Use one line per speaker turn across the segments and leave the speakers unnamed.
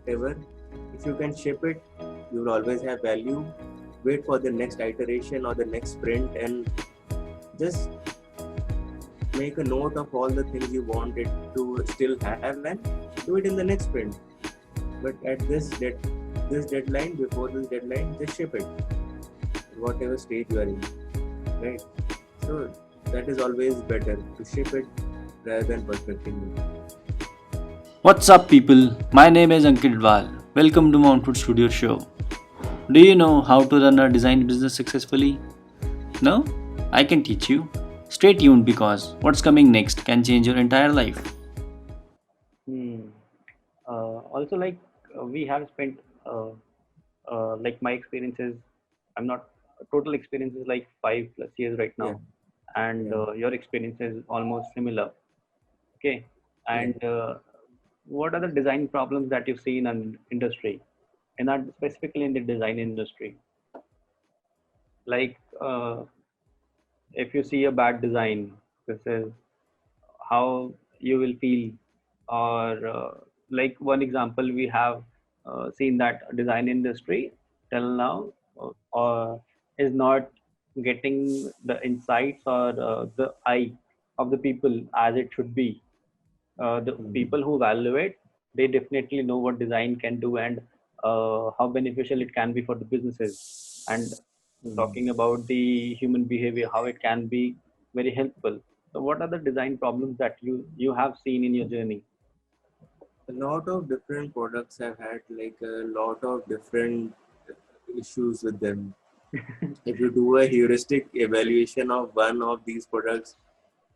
whatever. If you can ship it, you will always have value. Wait for the next iteration or the next sprint and just make a note of all the things you want it to still have and do it in the next sprint. But at this deadline, before this deadline, just ship it, whatever stage you are in, right? So that is always better to ship it rather than perfecting it.
What's up, people? My name is Ankit Dwal. Welcome to Mountwood Studio Show. Do you know how to run a design business successfully? No? I can teach you. Stay tuned because what's coming next can change your entire life.
Hmm. Also, we have spent my experiences. I'm not total experience is like 5+ years right
Yeah,
now, and
yeah,
your experience is almost similar. Okay,
yeah.
and what are the design problems that you see in an industry, and not specifically in the design industry? Like, if you see a bad design, this is how you will feel, or like one example we have seen that design industry till now is not getting the insights or the eye of the people as it should be. The
Hmm.
people who evaluate, they definitely know what design can do and how beneficial it can be for the businesses. And
Hmm.
talking about the human behavior, how it can be very helpful. So what are the design problems that you have seen in your journey?
A lot of different products have had like a lot of different issues with them. If you do a heuristic evaluation of one of these products,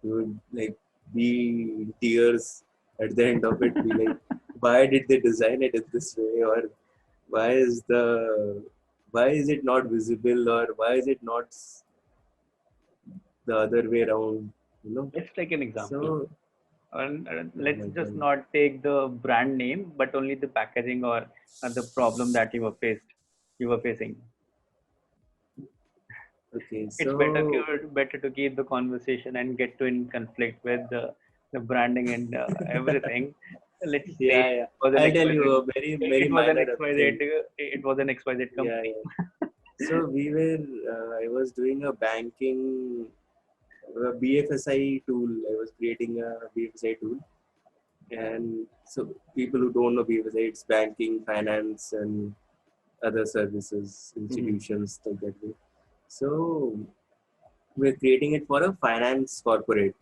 you would like be in tears at the end of it. Be like, why did they design it in this way, or why is the why is it not visible, or why is it not the other way around? You know.
Let's take an example.
So,
And
oh
let's
my
just
God.
not take the brand name, but only the packaging or the problem that you were facing.
Okay,
It's
so
better to keep the conversation and get to in conflict with the branding and everything. Let's say
yeah, yeah.
it was an
I'll tell
XYZ.
you a very very
It was an
minor
XYZ.
thing.
It was an XYZ
Yeah,
company.
yeah. So we were. I was doing a banking BFSI tool. I was creating a BFSI tool, and so people who don't know BFSI, it's banking, finance, and other services
Hmm.
institutions like that way. So we're creating it for a finance corporate,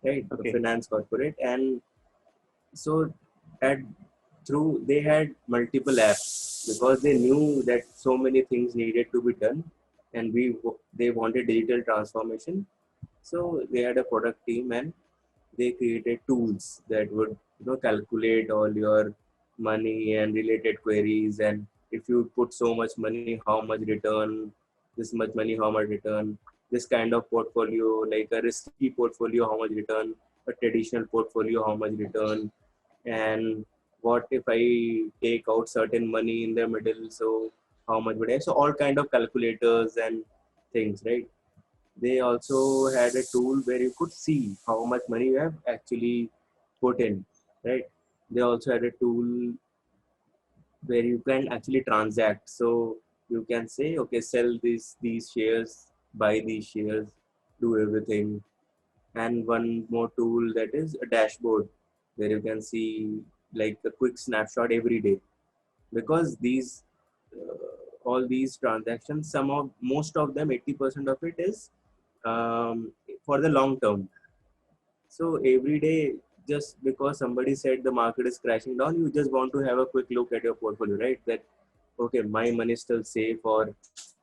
right? A
Okay.
finance corporate, and so at through they had multiple apps because they knew that so many things needed to be done, and they wanted digital transformation. So they had a product team and they created tools that would calculate all your money and related queries, and if you put so much money, how much return, this much money, how much return, this kind of portfolio, like a risky portfolio, how much return, a traditional portfolio, how much return, and what if I take out certain money in the middle, so how much would I, so all kind of calculators and things, right? They also had a tool where you could see how much money you have actually put in, right? They also had a tool where you can actually transact. So you can say, okay, sell these shares, buy these shares, do everything. And one more tool, that is a dashboard where you can see like a quick snapshot every day, because these all these transactions, some of most of them, 80% of it is for the long term. So every day, just because somebody said the market is crashing down, you just want to have a quick look at your portfolio, right? That okay, my money is still safe, or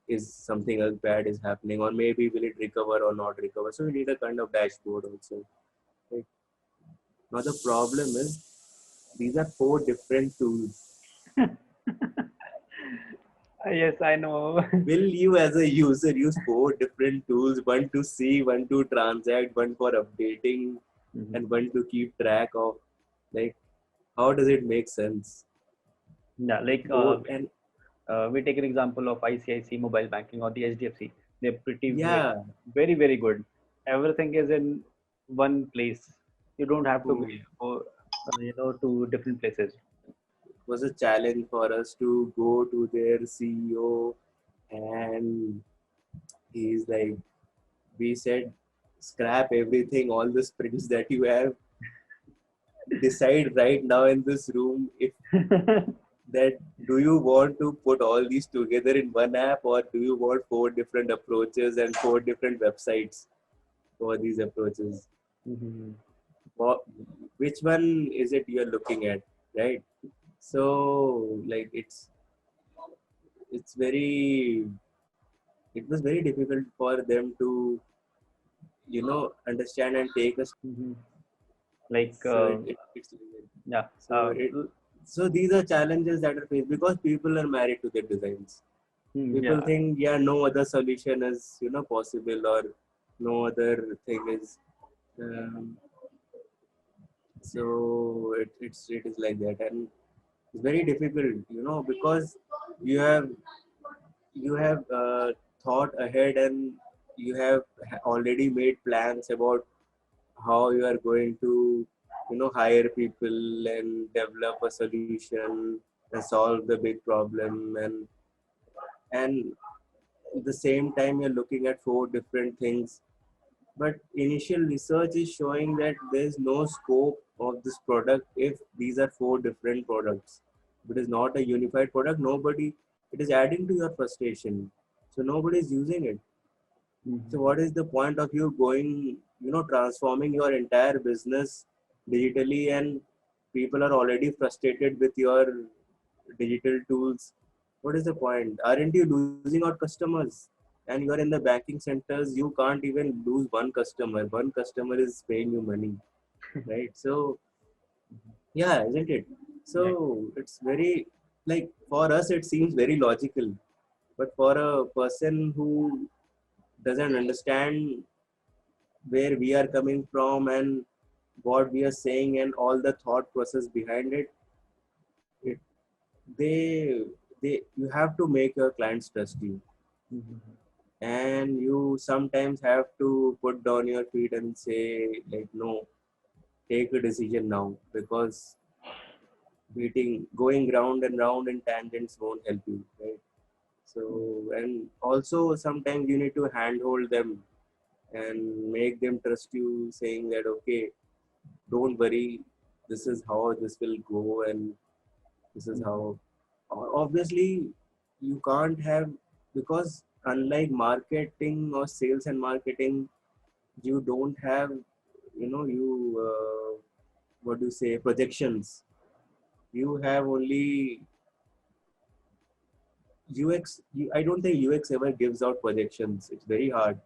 is something else bad is happening, or maybe will it recover or not recover. So we need a kind of dashboard also. Right? Now the problem is these are four different tools.
Yes, I know.
Will you as a user use four different tools, one to see, one to transact, one for updating,
Mhm.
and one to keep track of? Like, how does it make sense?
Yeah,
Both and
we take an example of ICIC mobile banking or the HDFC. They're
yeah,
very good. Everything is in one place. You don't have to go
food.
for to different places.
was a challenge for us to go to their CEO, and he's like, we said, scrap everything, all the sprints that you have, decide right now in this room if that do you want to put all these together in one app, or do you want four different approaches and four different websites for these approaches?
Mhm.
What, which one is it you're looking at, right? So like it's very, it was very difficult for them to understand and take us.
Mhm. Like,
So it's
yeah.
so it so these are challenges that are faced because people are married to their designs. People
Yeah.
think, yeah, no other solution is possible, or no other thing is. Um, so it is like that, and it's very difficult, because you have thought ahead, and you have already made plans about how you are going to hire people and develop a solution and solve the big problem, and at the same time you're looking at four different things, but initial research is showing that there's no scope of this product if these are four different products. If it is not a unified product, nobody, it is adding to your frustration, so nobody is using it. So
Mhm.
what is the point of you going, transforming your entire business digitally, and people are already frustrated with your digital tools? What is the point? Aren't you losing out customers? And you are in the banking centers, you can't even lose one customer. One customer is paying you money, right? So yeah, isn't it?
Yeah.
So it's very, like, for us it seems very logical, but for a person who doesn't understand where we are coming from and what we are saying and all the thought process behind it, it they you have to make your clients trust you,
Mhm.
and you sometimes have to put down your feet and say, like, no, take a decision now, because going round and round in tangents won't help you, right? So, and also sometimes you need to handhold them and make them trust you, saying that, okay, don't worry, this is how this will go, and this is how.
Mhm.
Obviously you can't have, because unlike marketing or sales and marketing, you don't have, you what do you say, projections. You have only UX. I don't think UX ever gives out projections. It's very hard,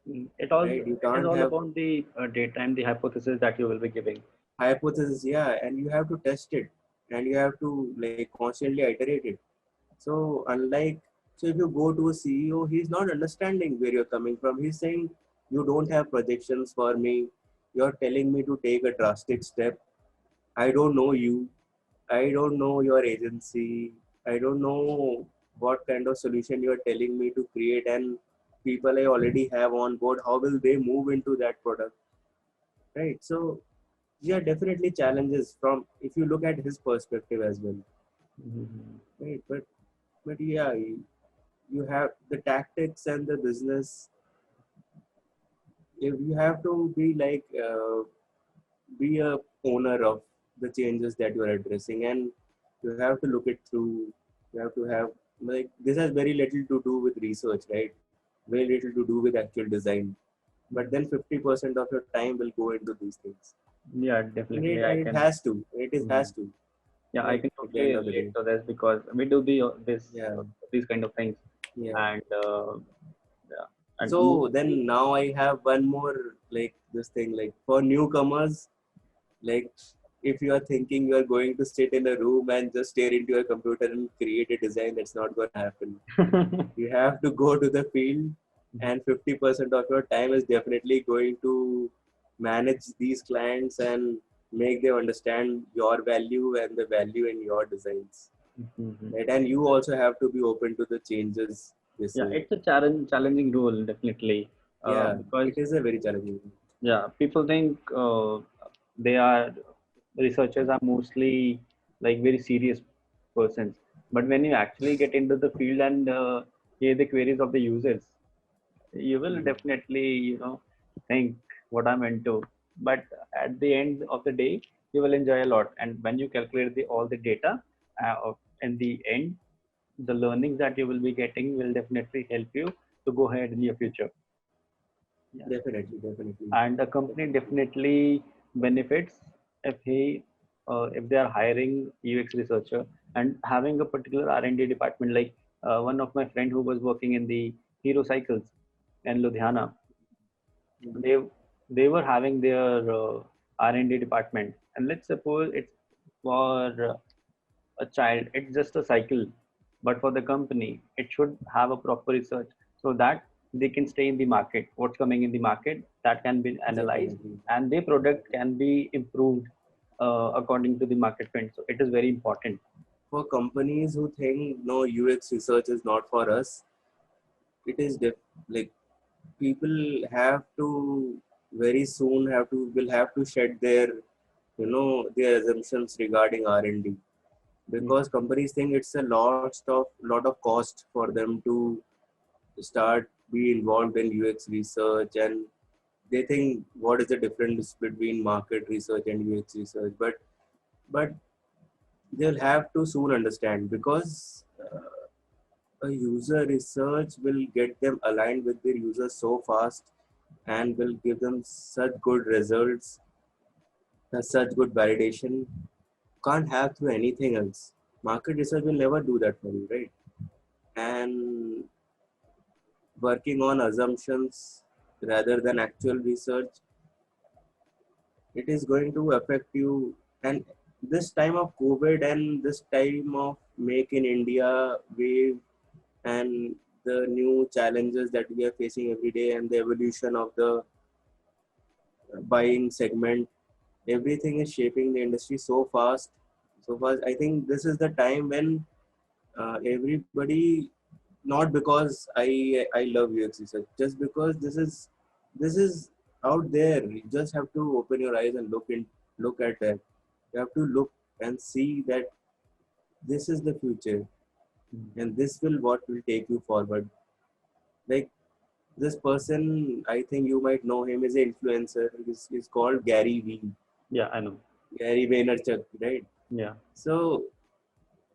right? You
It is
can't
all
have
about the data and the hypothesis that you will be giving.
hypothesis, yeah, and you have to test it, and you have to, like, constantly iterate it. So unlike, so if you go to a CEO, he's not understanding where you're coming from. He's saying, you don't have projections for me. You're telling me to take a drastic step. I don't know you. I don't know your agency. I don't know what kind of solution you're telling me to create, and people I already have on board, how will they move into that product, right? So yeah, definitely challenges from, if you look at his perspective as well,
Mhm.
right? But yeah, you have the tactics and the business. If you have to be like, be a owner of the changes that you are addressing, and you have to look it through. You have to have, like, this has very little to do with research, right? Very little to do with actual design, but then 50% of your time will go into these things,
Yeah,
and
definitely. I
it
can.
has to, it is has
Mhm.
to,
Yeah, I
right,
can
at the
totally
end of the
relate
day.
to this because we do
Yeah,
these kind of things,
yeah.
and yeah, and
So then
mostly.
now I have one more, like, this thing, like, for newcomers, like, if you are thinking you are going to sit in a room and just stare into a computer and create a design, that's not going to happen. You have to go to the field, and 50% of your time is definitely going to manage these clients and make them understand your value and the value in your designs,
Mhm.
right? And you also have to be open to the changes they
Yeah,
say.
it's a challenging role definitely,
Yeah,
because
it is a very challenging.
yeah, people think they are researchers are mostly like very serious persons. But when you actually get into the field and hear the queries of the users, you will
Mm.
definitely think what I'm into. But at the end of the day, you will enjoy a lot. And when you calculate all the data, in the end, the learnings that you will be getting will definitely help you to go ahead in your future. Yeah.
Definitely, definitely.
And the company definitely benefits if if they are hiring UX researcher and having a particular R&D department. Like one of my friend who was working in the Hero Cycles in Ludhiana,
Mm.
they they were having their R&D department. And let's suppose it's for a child, it's just a cycle, but for the company it should have a proper research, so that they can stay in the market, what's coming in the market, that can be analyzed,
Definitely.
and their product can be improved according to the market trend. So it is very important.
For companies who think no UX research is not for us, it is like people have to very soon will have to shed their their assumptions regarding R&D,
Yeah.
because companies think it's a lot of cost for them to start be involved in UX research, and they think what is the difference between market research and UX research, but they'll have to soon understand, because a user research will get them aligned with their users so fast and will give them such good results, such good validation. Can't have through anything else. Market research will never do that for you, right? And working on assumptions rather than actual research, it is going to affect you. And this time of COVID and this time of Make in India wave and the new challenges that we are facing every day and the evolution of the buying segment, everything is shaping the industry so fast. So fast, I think this is the time when everybody, not because I love UX research, just because this is out there. You just have to open your eyes and look at that. You have to look and see that this is the future, and this will what will take you forward. Like this person, I think you might know him, is an influencer. He's called Gary Vee,
Yeah, I know.
Gary Vaynerchuk, right?
Yeah.
So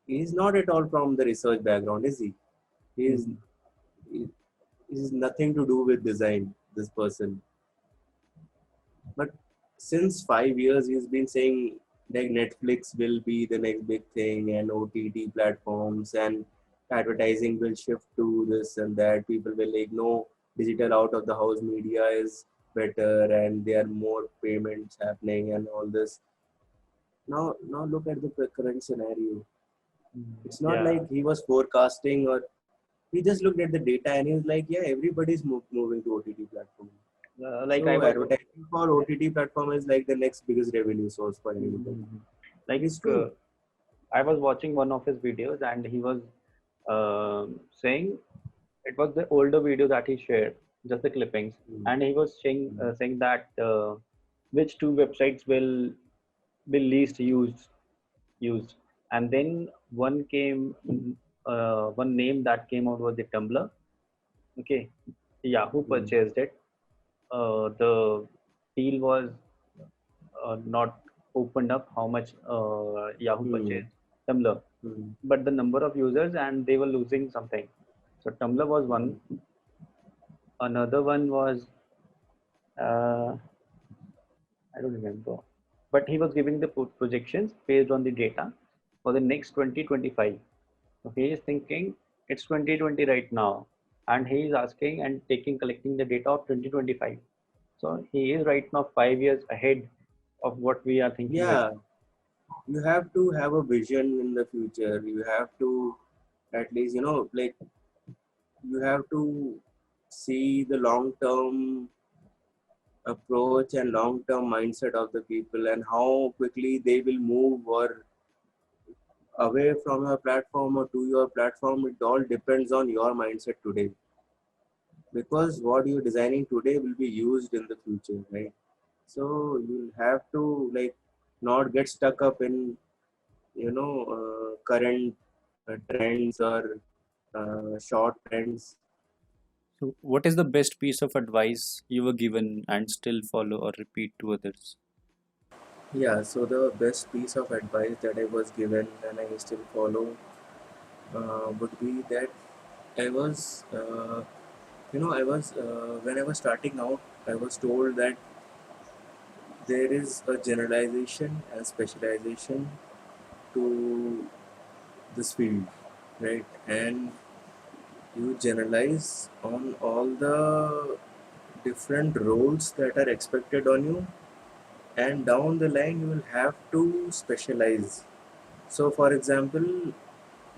he's not at all from the research background, is he? He's
Mhm.
he, he's nothing to do with design. This person, but since 5 years he's been saying like Netflix will be the next big thing, and OTT platforms and advertising will shift to this and that. People will like no, digital out of the house media is better, and there are more payments happening and all this. Now look at the current scenario. It's not
Yeah.
like he was forecasting, or he just looked at the data and he was like, yeah, everybody's moving to OTT platform.
Like I
So
was.
advertising for OTT platform is like the next biggest revenue source for anybody.
Mhm.
It
Like
is true.
I was watching one of his videos, and he was saying it was the older video that he shared, just the clippings,
Mm.
and he was saying that which two websites will be least used, and then one name that came out was the Tumblr. Okay, Yahoo
Mm.
purchased it. The deal was not opened up how much Yahoo
Mm.
purchased Tumblr,
Mm.
but the number of users, and they were losing something. So Tumblr was one. Another one was uh, I don't remember, but he was giving the projections based on the data for the next 2025. So he is thinking it's 2020 right now, and he is asking and collecting the data of 2025. So he is right now 5 years ahead of what we are thinking right
Yeah, you have to have a vision in the future. You have to at least, like you have to see the long term approach and long term mindset of the people and how quickly they will move or away from your platform or to your platform. It all depends on your mindset today, because what you're designing today will be used in the future, right? So you'll have to like not get stuck up in current trends or short trends.
So, what is the best piece of advice you were given and still follow or repeat to others?
Yeah, so the best piece of advice that I was given and I still follow would be that I was, when I was starting out, I was told that there is a generalization and specialization to this field, right? And you generalize on all the different roles that are expected on you, and down the line, you will have to specialize. So, for example,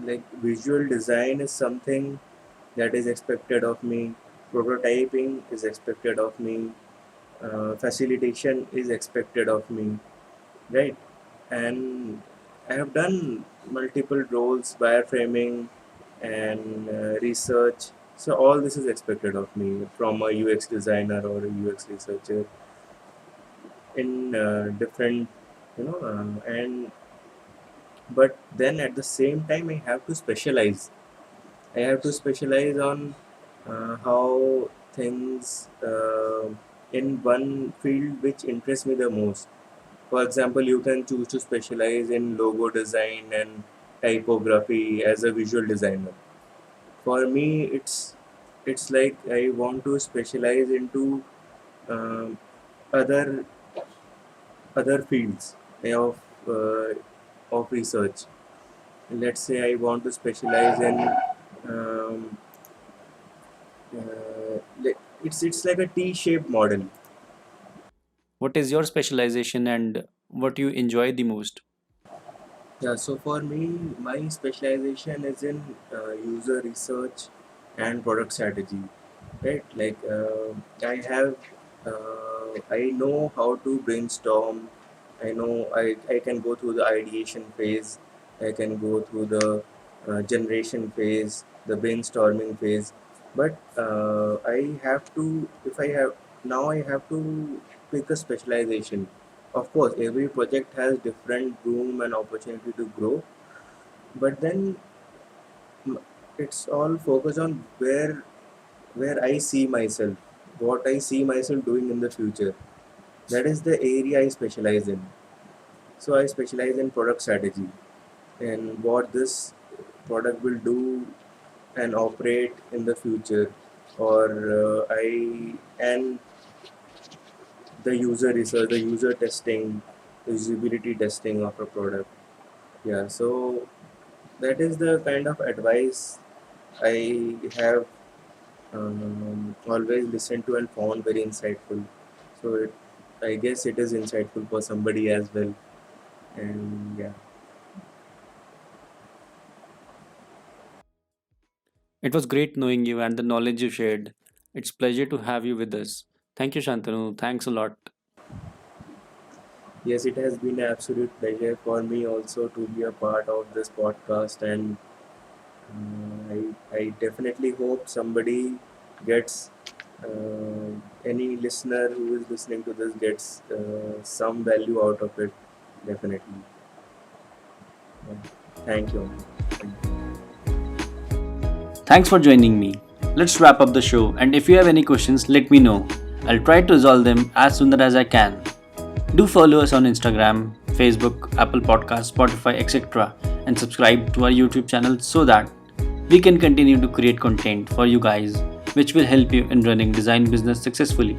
like visual design is something that is expected of me, prototyping is expected of me, facilitation is expected of me, right? And I have done multiple roles, wireframing and research. So all this is expected of me from a UX designer or a UX researcher in different, and but then at the same time I have to specialize. I have to specialize on how things in one field which interests me the most. For example, you can choose to specialize in logo design and typography as a visual designer. For me, it's like I want to specialize into um, other other fields uh, of research. Let's say I want to specialize in um, it's like a T-shaped model.
What is your specialization and what you enjoy the most?
Yeah, so for me, my specialization is in user research and product strategy, right? Like I know how to brainstorm. I can go through the ideation phase. I can go through the generation phase, the brainstorming phase. But I have to, if I have, now I have to pick a specialization. Of course, every project has different room and opportunity to grow, but then m- it's all focused on where I see myself, what I see myself doing in the future. That is the area I specialize in. So I specialize in product strategy and what this product will do and operate in the future, or I and the user research, the user testing, the usability testing of a product. Yeah, so that is the kind of advice I have always listened to and found very insightful. So I guess it is insightful for somebody as well. And yeah,
It was great knowing you and the knowledge you shared. It's pleasure to have you with us. Thank you, Shantanu. Thanks a lot.
yes, it has been an absolute pleasure for me also to be a part of this podcast, and I definitely hope somebody gets any listener who is listening to this gets some value out of it. Definitely. Yeah. Thank you. Thank you.
Thanks for joining me. Let's wrap up the show, and if you have any questions, let me know. I'll try to resolve them as soon as I can. Do follow us on Instagram, Facebook, Apple Podcasts, Spotify, etc., and subscribe to our YouTube channel so that we can continue to create content for you guys which will help you in running design business successfully.